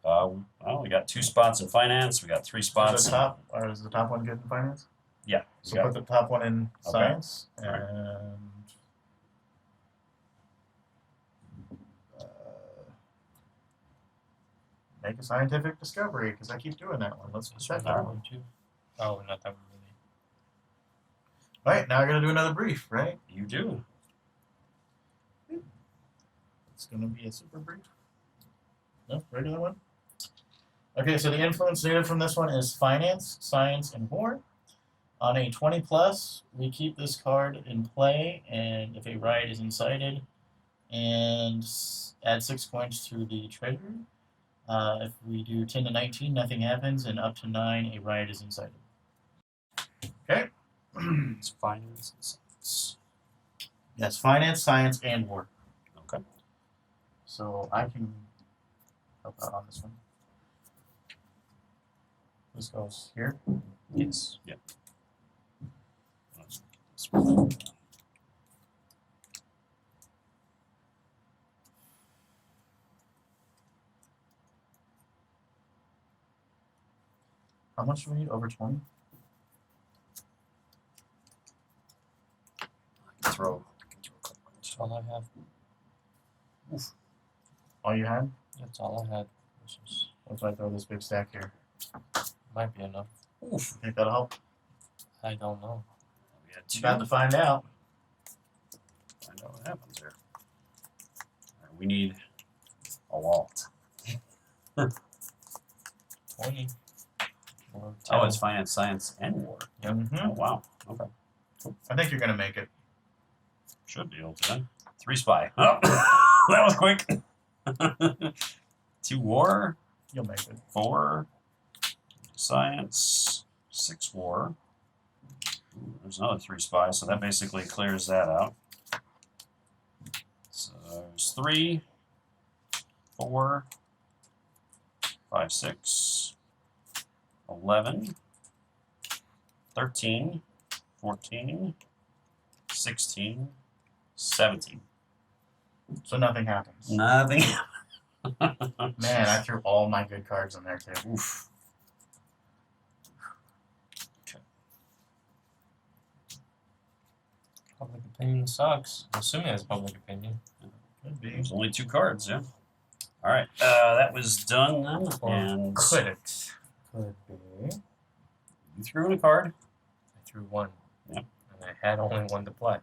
Well, we got 2 spots in finance. We got 3 spots. Is the top, or is the top one good in finance? Yeah. So put the top one in Okay. science All right. and. Make a scientific discovery because I keep doing that one. Let's put that That down. one too. Oh, not that one really. All right, now I got to do another brief, right? You do. It's going to be a super brief. No, regular one. Okay, so the influence needed from this one is finance, science, and war. On a 20 plus, we keep this card in play, and if a riot is incited, and add 6 points to the treasury. If we do 10 to 19, nothing happens, and up to 9, a riot is incited. Okay. It's finance and science. Yes, finance, science, and war. Okay. So I can help out on this one. This goes here. Yes. Yep. How much do we need? Over 20? I can throw a couple That's all I have. Oof. All you had? That's all I had. This is, What if I throw this big stack here? might be enough. Oof. Think that'll help? I don't know. We had You 2. got to find out. Find out what happens there. All right, we need a lot. 20. Or Oh, 10. it's finance, science, and war. Yep. Mm-hmm. Oh, wow. Okay. I think you're going to make it. Should be able to. 3 spy. Oh, that was quick. 2 war, You'll make it. 4 science, 6 war. Ooh, there's another 3 spy, so that basically clears that out. So there's 3, 4, 5, 6, 11, 13, 14, 16, 17. So nothing happens. Nothing. Man, I threw all my good cards in there too. Oof. Public opinion sucks. I'm assuming it's public opinion. Could be. There's only 2 cards, yeah. All right, that was done then, and Could it? Could be. you threw in a card. I threw 1. Yep. And I had only 1 to play.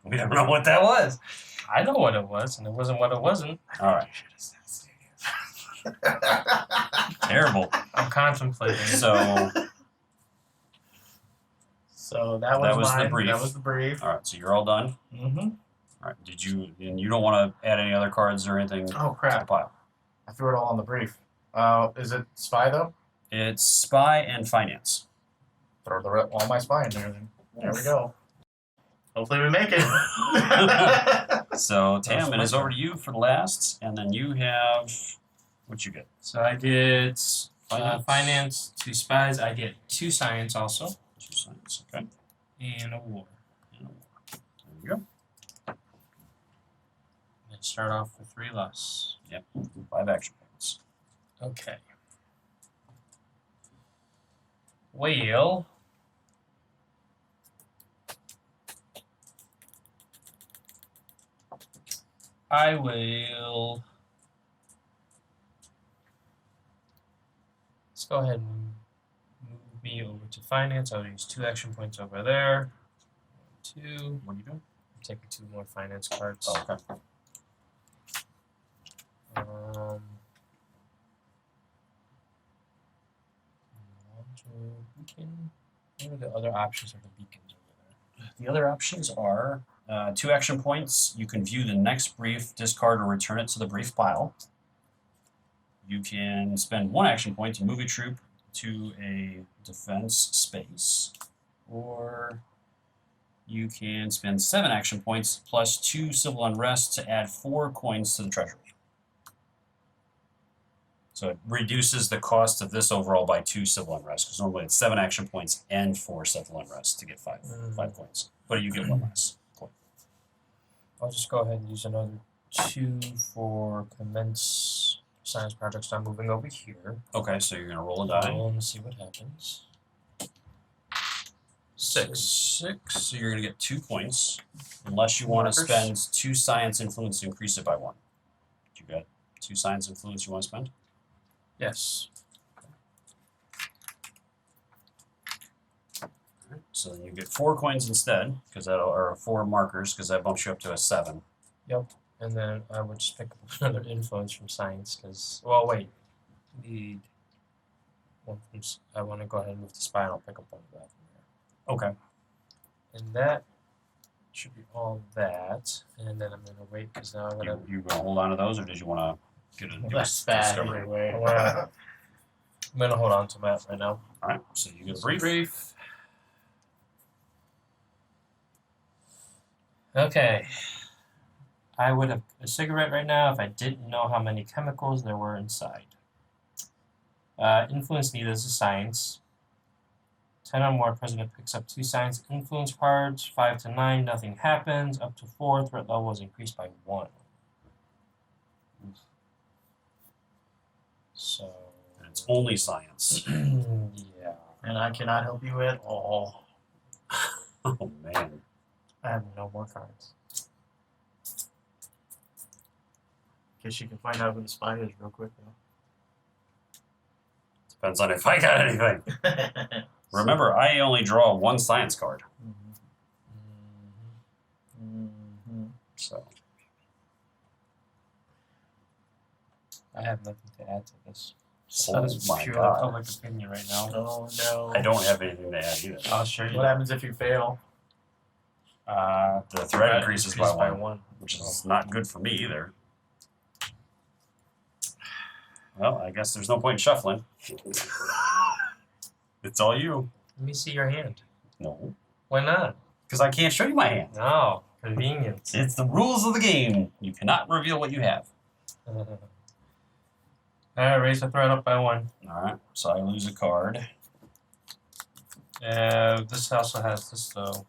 We don't know what that was. I know what it was, and it wasn't what it wasn't. All right. Terrible. I'm contemplating. So, So that That was was the mine. brief. That was the brief. all right, so you're all done. Mm-hmm. All right, and you don't want to add any other cards or anything Oh to the crap! pile? I threw it all on the brief. Is it spy though? It's spy and finance. Throw all my spy in there. Then. There we go. Hopefully we make it. So, Tam, my it is over turn. to you for the last, and then you have what you get. So I get Finance. finance, 2 spies. I get 2 science also, 2 science, okay. and a war. And a war. There you go. And start off with 3 less. Yep, 5 action points. Okay. Well, I will. Let's go ahead and move me over to finance. I'll use 2 action points over there. 2. What are you doing? I'm taking 2 more finance cards. Oh, okay. Beacon. What are the other options of the beacons over there? The other options are 2 action points. You can view the next brief, discard, or return it to the brief pile. You can spend 1 action point to move a troop to a defense space, or you can spend 7 action points plus 2 civil unrest to add 4 coins to the treasury. So it reduces the cost of this overall by 2 civil unrest, because normally it's 7 action points and 4 civil unrest to get 5 coins. But you get 1 less coin. I'll just go ahead and use another 2 for commence science projects. I'm moving over here. Okay, so you're going to roll a die. Roll and see what happens. 6. 6, so you're going to get 2 points, unless you want to Markers. spend 2 science influence to increase it by 1. You got 2 science influence you want to spend? Yes. Alright, so then you get 4 coins instead, because that'll, or 4 markers, because that bumps you up to a 7. And then I would just pick up another influence from science, because, well, wait. Need one from, I want to go ahead and move the spy, and I'll pick up one of that from there. Okay. And that should be all that. And then I'm going to wait, because now I'm going to. You going to hold on to those, or did you want to get a Less bad discovery? anyway. I'm going to hold on to that right now. Alright, so you get a brief. Okay. I would have a cigarette right now if I didn't know how many chemicals there were inside. Influence needed is a science. 10 or more, president picks up 2 science influence cards. 5 to 9, nothing happens. Up to 4, threat level is increased by 1. So It's only science. yeah. And I cannot help you at all. Oh man. I have no more cards. Guess you can find out who the spy is real quick, Depends on if I got anything. though. Remember, I only draw 1 science card. So I have nothing to add to this. Oh It's my purely God. public opinion right now. Oh no. I don't have anything to add either. I'll show you. What happens if you fail? The threat increases by 1, which Oh. is not good for me either. Well, I guess there's no point in shuffling. It's all you. Let me see your hand. No, Why not? because I can't show you my hand. No. Convenience. It's the rules of the game. You cannot reveal what you have. Alright, raise the threat up by 1. All right, so I lose a card. This also has this though.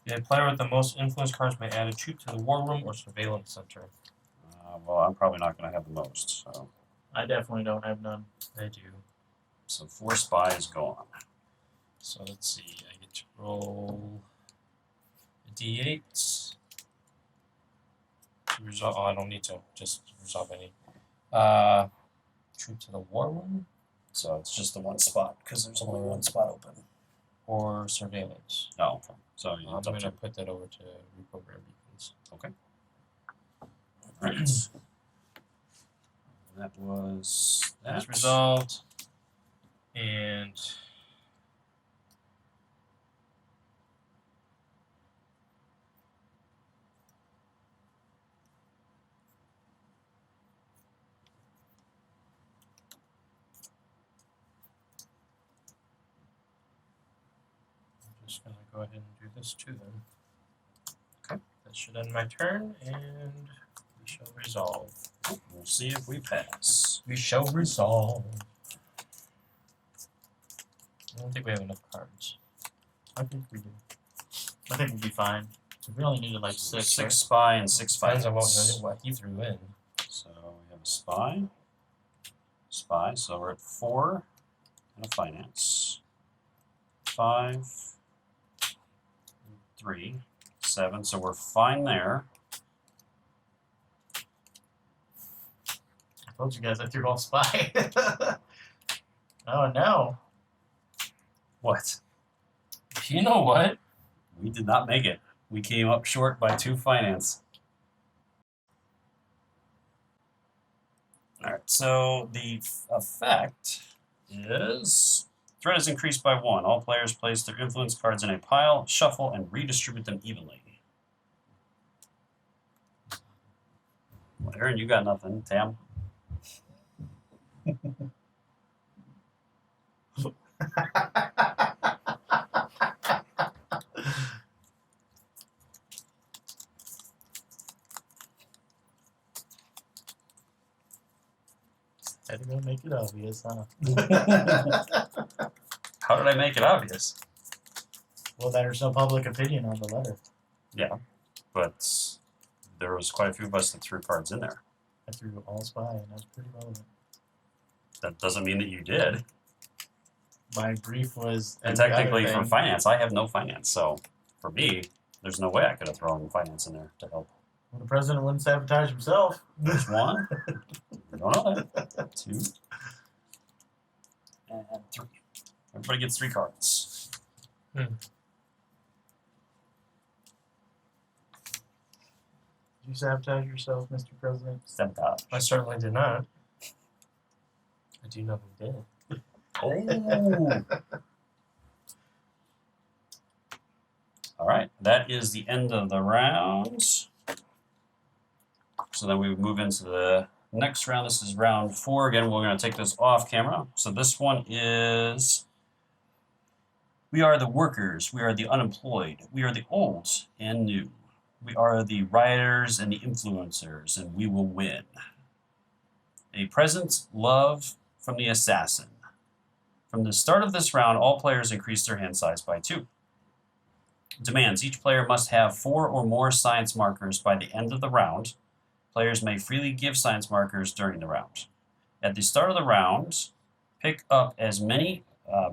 The player with the most influence cards may add a troop to the war room or surveillance center. Well, I'm probably not going to have the most. So I definitely don't have none. I do. 4 spy is gone. So let's see. I get to roll a d8. Resolve. Oh, I don't need to. Just resolve any. Troop to the war room So it's just the 1 spot because there's only 1 spot open. or surveillance. Oh, okay. So I'm it's up going to to put that over to reprogram beacons. okay. All right. That was That's resolved. And I'm just going to go ahead and do this too then. Okay. That should end my turn, and we shall resolve. We'll see if we pass. We shall resolve. I don't think we have enough cards. I think we do. I think we'll be fine. We only needed like 6. 6 right? spy and 6 Depends on finance. what he threw in. So we have a spy. Spy, so we're at 4 and a finance. 5, 3, 7, so we're fine there. I told you guys I threw all spy. Oh no. What? You know what? We did not make it. We came up short by 2 finance. Alright, so the effect is threat is increased by 1. All players place their influence cards in a pile, shuffle, and redistribute them evenly. Well, Aaron, you got nothing. Tam? Had to go make it obvious, huh? How did I make it obvious? Well, there's no public opinion on the letter. Yeah, but there was quite a few of us that threw cards in there. I threw all spy, and that's pretty relevant. That doesn't mean that you did. My brief was. And every other technically for thing. finance, I have no finance. So for me, there's no way I could have thrown finance in there to help. Well, the president wouldn't sabotage himself. There's 1. I don't know that. 2. And 3. Everybody gets 3 cards. Did you sabotage yourself, Mr. President? Sabotage. I certainly did not. I do know who did. Oh. All right, that is the end of the round. So then we move into the next round. This is round 4. Again, we're going to take this off camera. So this one is We are the workers, we are the unemployed, we are the old and new. We are the rioters and the influencers, and we will win. A present love from the assassin. From the start of this round, all players increase their hand size by 2. Demands. Each player must have 4 or more science markers by the end of the round. Players may freely give science markers during the round. At the start of the round, pick up as many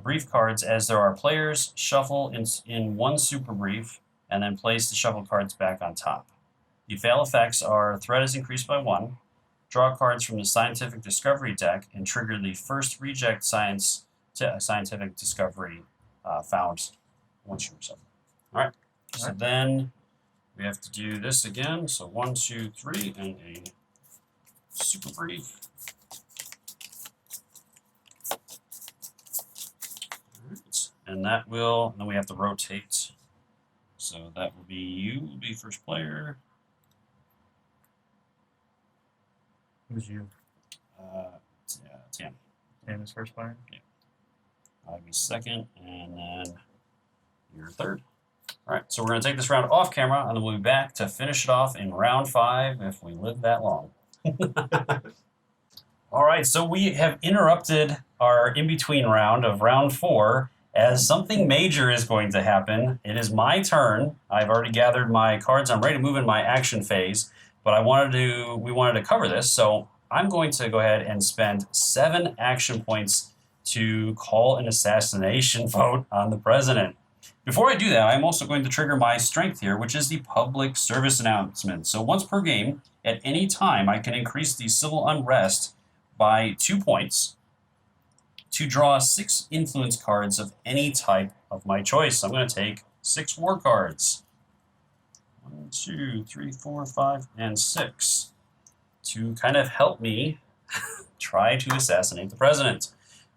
brief cards as there are players, shuffle in 1 super brief, and then place the shuffle cards back on top. The fail effects are threat is increased by 1, draw cards from the scientific discovery deck, and trigger the first reject scientific discovery found once you reset. All right. So then we have to do this again. So 1, 2, 3, and a super brief. All right. And that will, and then we have to rotate. So that will be you, will be first player. Who's you? Tam. Tam is first player? Yeah. I'll be second, and then you're third. All right, so we're going to take this round off camera, and then we'll be back to finish it off in round 5 if we live that long. All right, so we have interrupted our in-between round of round 4 as something major is going to happen. It is my turn. I've already gathered my cards. I'm ready to move in my action phase, but we wanted to cover this, so I'm going to go ahead and spend 7 action points to call an assassination vote on the president. Before I do that, I'm also going to trigger my strength here, which is the public service announcement. So once per game, at any time, I can increase the civil unrest by 2 points to draw 6 influence cards of any type of my choice. I'm going to take 6 war cards. 1, 2, 3, 4, 5, and 6 to kind of help me try to assassinate the president.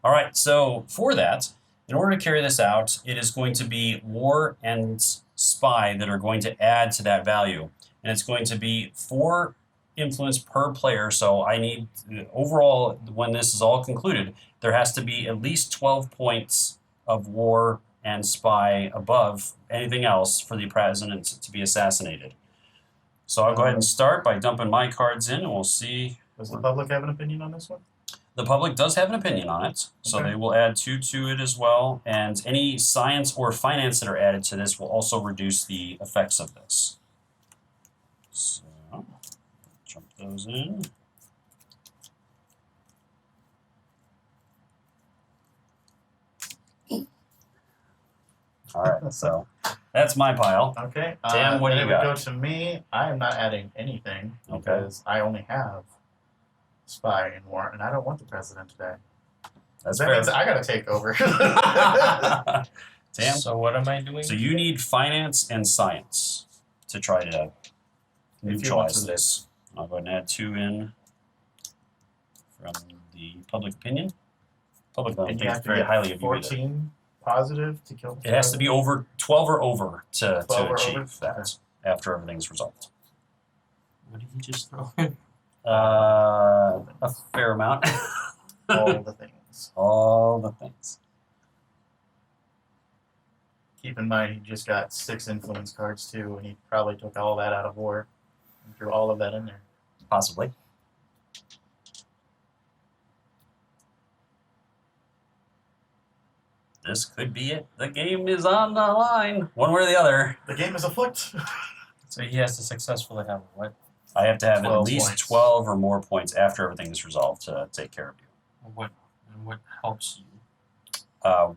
All right, so for that, in order to carry this out, it is going to be war and spy that are going to add to that value. And it's going to be 4 influence per player. So I need, overall, when this is all concluded, there has to be at least 12 points of war and spy above anything else for the president to be assassinated. So I'll go ahead and start by dumping my cards in, and we'll see. Does the public have an opinion on this one? The public does have an opinion on it, so Okay. they will add 2 to it as well. And any science or finance that are added to this will also reduce the effects of this. So, jump those in. All right, so that's my pile. Okay. Dan, what do then you it would got? go to me. I am not adding anything Okay. because I only have spy and war, and I don't want the president today. That's That fair. means I got to take over. Tam? So what am I doing? So you need finance and science to try to neutralize to this. I'll go ahead and add 2 in from the public opinion. Public And opinion you is have to very get highly of you. 14 positive to kill the It has to be over 12 or over to 12 or achieve over? that Okay. after everything's resolved. What did you just throw in? A fair amount. all the things. All the things. Keep in mind, he just got 6 influence cards too, and he probably took all that out of war and threw all of that in there. Possibly. This could be it. The game is on the line, one way or the other. The game is afoot. So he has to successfully have what? I have to have at 12 least points. 12 or more points after everything is resolved to take care of you. What helps you?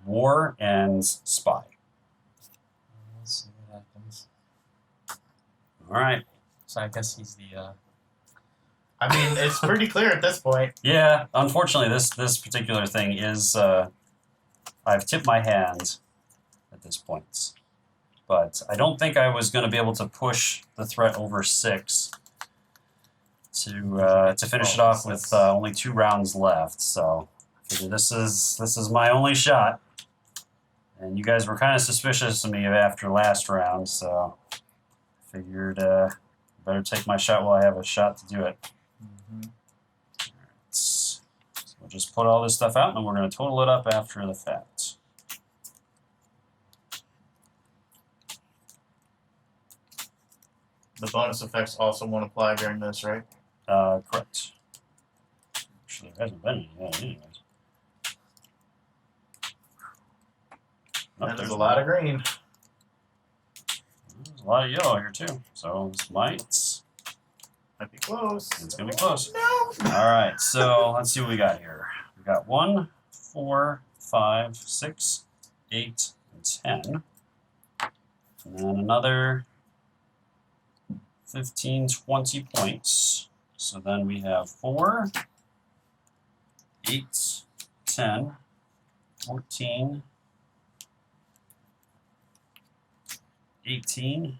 War and spy. Let's see what happens. All right. So I guess he's the. I mean, it's pretty clear at this point. Yeah, unfortunately, this particular thing is, I've tipped my hand at this point. But I don't think I was going to be able to push the threat over 6 to finish it off with only 2 rounds left. So I figured this is my only shot. And you guys were kind of suspicious of me after last round, so I figured better take my shot while I have a shot to do it. So we'll just put all this stuff out, and we're going to total it up after the fact. The bonus effects also won't apply during this, right? Correct. Actually, there hasn't been any of that anyways. That is a lot of green. There's a lot of yellow here too. So this might Might be close. It's gonna be close. No. All right, so let's see what we got here. We got 1, 4, 5, 6, 8, and 10. And then another 15, 20 points. So then we have 4, 8, 10, 14, 18,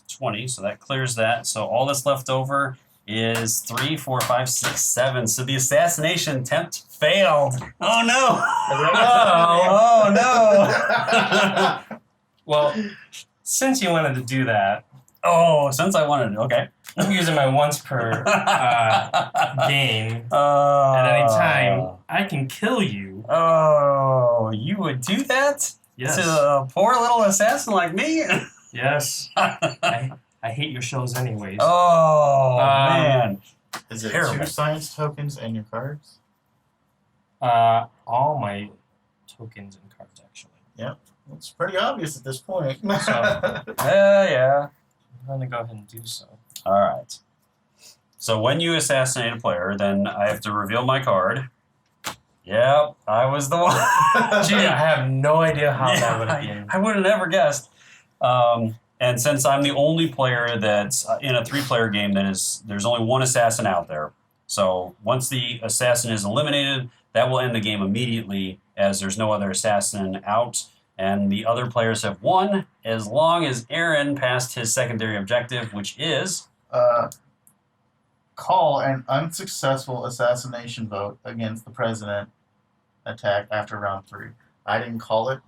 20. So that clears that. So all that's left over is 3, 4, 5, 6, 7. So the assassination attempt failed. Oh no! Oh no! Well, since you wanted to do that, Since I wanted to, okay. I'm using my once per game at any time. I can kill you. Oh, you would do that? Yes. To a poor little assassin like me? Yes. I hate your shows anyways. Oh, man. Is it Terrible. 2 science tokens and your cards? All my tokens and cards, actually. Yep. It's pretty obvious at this point. Yeah. I'm going to go ahead and do so. All right. So when you assassinate a player, then I have to reveal my card. Yep, I was the one. Gee, I have no idea how that would have been. I would have never guessed. And since I'm the only player that's in a 3-player game, there's only one assassin out there. So once the assassin is eliminated, that will end the game immediately, as there's no other assassin out. And the other players have won as long as Aaron passed his secondary objective, which is... Call an unsuccessful assassination vote against the president attack after round 3. I didn't call it.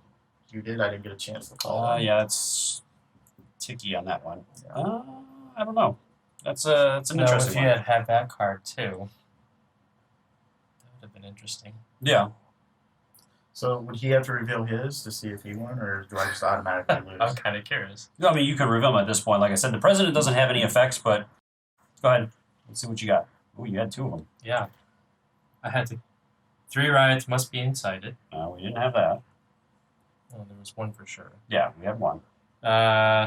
You did. I didn't get a chance to call it. Yeah, it's ticky on that one. Yeah. I don't know. It's an If interesting you one. had that card too, that would have been interesting. Yeah. So would he have to reveal his to see if he won, or do I just automatically lose? I'm kind of curious. I mean, you can reveal them at this point. Like I said, the president doesn't have any effects, but go ahead. Let's see what you got. Oh, you had 2 of them. Yeah. I had to... 3 riots must be incited. We didn't have that. Oh, there was 1 for sure. Yeah, we had 1.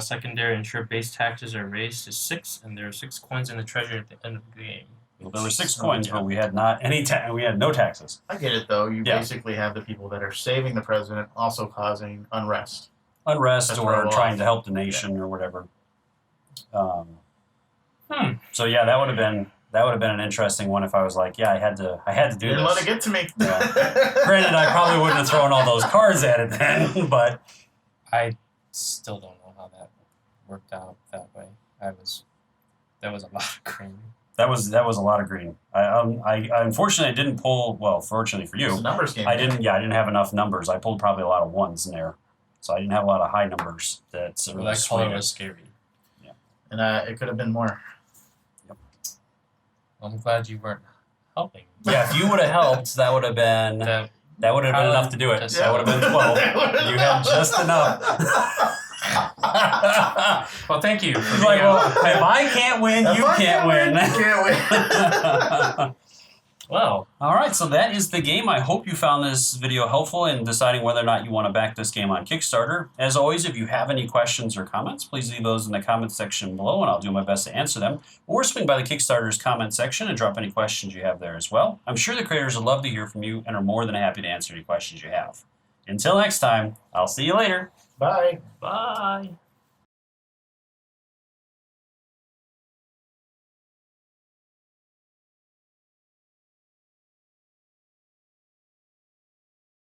Secondary ensure base taxes are raised to 6, and there are 6 coins in the treasury at the end of the game. Well, there were 6 coins, but we had not any. We had no taxes. I get it, though. You Yeah. basically have the people that are saving the president also causing unrest. Unrest That's or where I'm trying off. to help the nation or whatever. Hmm. So yeah, that would have been an interesting one if I was like, yeah, I had to do Didn't this. let it get to me. Yeah. Granted, I probably wouldn't have thrown all those cards at it then, but I still don't know how that worked out that way. That was a lot of green. that was a lot of green. I unfortunately didn't pull. Well, fortunately for It's a you, numbers game. I didn't have enough numbers. I pulled probably a lot of 1s in there, so I didn't have a lot of high numbers. That Well, that color was scary. And it could have been more. I'm glad you weren't helping. Yeah, if you would have helped, that would have been That been enough to do it. Just- That would have been 12. You had just enough. well, thank you. For It's like, being well, out. if I can't win, If you I can't win. You can't win. Well, All right, so that is the game. I hope you found this video helpful in deciding whether or not you want to back this game on Kickstarter. As always, if you have any questions or comments, please leave those in the comments section below, and I'll do my best to answer them. Or swing by the Kickstarter's comment section and drop any questions you have there as well. I'm sure the creators would love to hear from you and are more than happy to answer any questions you have. Until next time, I'll see you later. Bye. bye.